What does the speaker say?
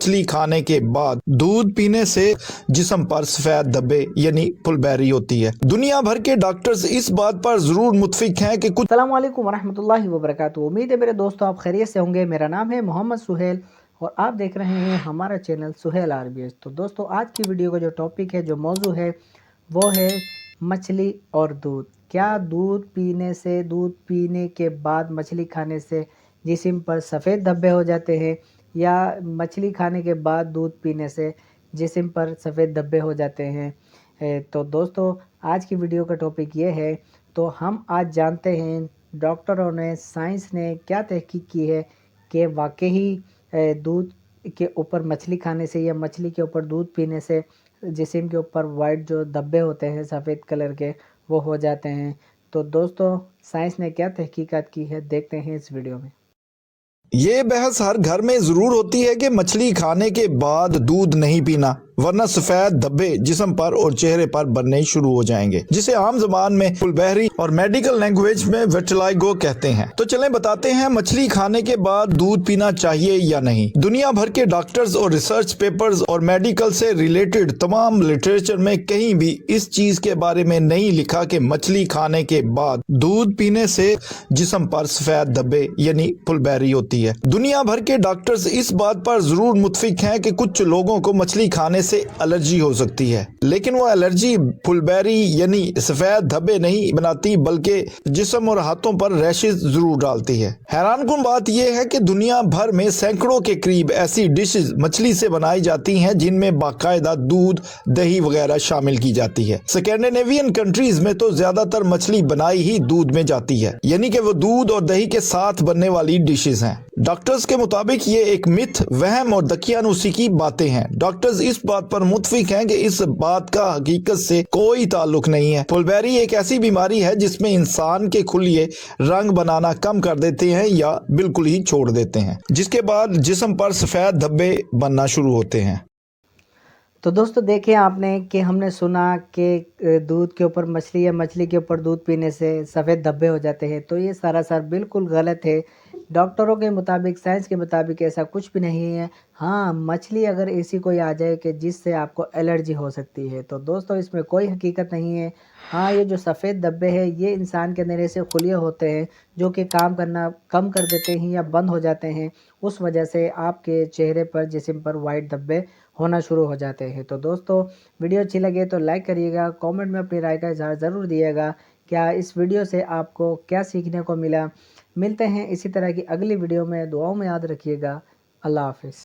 मछली खाने के बाद दूध पीने से जिस्म पर सफेद धब्बे यानी फुलबैरी होती है। दुनिया भर के डॉक्टर्स इस बात पर जरूर मुत्फिक हैं कि कुछ अस्सलाम वालेकुम वरहमतुल्लाहि वबरकातुहू। उम्मीद है मेरे दोस्तों आप खैरियत से होंगे। मेरा नाम है मोहम्मद सुहेल और आप देख रहे हैं हमारा चैनल सुहेल आरबीएस। तो दोस्तों आज की वीडियो का जो टॉपिक है, जो मौजू है, वो है मछली और दूध। क्या दूध पीने से, दूध पीने के बाद मछली खाने से जिस्म पर सफ़ेद धब्बे हो जाते हैं, या मछली खाने के बाद दूध पीने से जिस्म पर सफ़ेद धब्बे हो जाते हैं? तो दोस्तों आज की वीडियो का टॉपिक ये है। तो हम आज जानते हैं डॉक्टरों ने, साइंस ने क्या तहकीक की है कि वाकई दूध के ऊपर मछली खाने से या मछली के ऊपर दूध पीने से जिस्म के ऊपर वाइट जो धब्बे होते हैं सफ़ेद कलर के, वो हो जाते हैं। तो दोस्तों साइंस ने क्या तहकीकात की है, देखते हैं इस वीडियो में। ये बहस हर घर में जरूर होती है कि मछली खाने के बाद दूध नहीं पीना, वरना सफेद धब्बे जिस्म पर और चेहरे पर बनने शुरू हो जाएंगे, जिसे आम जबान में फुलबैरी और मेडिकल लैंग्वेज में विटिलिगो कहते हैं। तो चलें बताते हैं मछली खाने के बाद दूध पीना चाहिए या नहीं। दुनिया भर के डॉक्टर्स और रिसर्च पेपर्स और मेडिकल से रिलेटेड तमाम लिटरेचर में कहीं भी इस चीज के बारे में नहीं लिखा कि मछली खाने के बाद दूध पीने से जिस्म पर सफेद धब्बे यानी फुलबैरी होती है। दुनिया भर के डॉक्टर्स इस बात पर जरूर मुत्फिक हैं कि कुछ लोगों को मछली खाने से एलर्जी हो सकती है, लेकिन वो एलर्जी फुलबैरी यानी सफेद धब्बे नहीं बनाती, बल्कि जिस्म और हाथों पर रैशेस जरूर डालती है। हैरानकुन बात यह है कि दुनिया भर में सैकड़ों के करीब ऐसी डिशेस मछली से बनाई जाती हैं जिनमें बाकायदा दूध, दही वगैरह शामिल की जाती है। स्कैंडिनेवियन कंट्रीज में तो ज्यादातर मछली बनाई ही दूध में जाती है, यानी कि वो दूध और दही के साथ बनने वाली डिशेस हैं। डॉक्टर्स के मुताबिक ये एक मिथ, वहम और दकियानुसी की बातें हैं। डॉक्टर्स इस बात पर मुत्फिक हैं कि इस बात का हकीकत से कोई ताल्लुक नहीं है। फुलबैरी एक ऐसी बीमारी है जिसमें इंसान के खुलिये रंग बनाना कम कर देते हैं या बिल्कुल ही छोड़ देते हैं, जिसके बाद जिस्म पर सफेद धब्बे बनना शुरू होते हैं। तो दोस्तों देखिए आपने कि हमने सुना कि दूध के ऊपर मछली या मछली के ऊपर दूध पीने से सफ़ेद धब्बे हो जाते हैं। तो ये सरासर बिल्कुल गलत है। डॉक्टरों के मुताबिक, साइंस के मुताबिक ऐसा कुछ भी नहीं है। हाँ, मछली अगर ऐसी कोई आ जाए कि जिससे आपको एलर्जी हो सकती है, तो दोस्तों इसमें कोई हकीकत नहीं है। हाँ, ये जो सफ़ेद धब्बे हैं ये इंसान के अंदर ऐसे खुलिये होते हैं जो कि काम करना कम कर देते हैं या बंद हो जाते हैं। उस वजह से आपके चेहरे पर, जिस्म पर वाइट धब्बे होना शुरू हो जाते हैं। तो दोस्तों वीडियो अच्छी लगे तो लाइक करिएगा, कमेंट में अपनी राय का इज़हार ज़रूर दिएगा। क्या इस वीडियो से आपको क्या सीखने को मिला? मिलते हैं इसी तरह की अगली वीडियो में। दुआओं में याद रखिएगा। अल्लाह हाफ़िज़।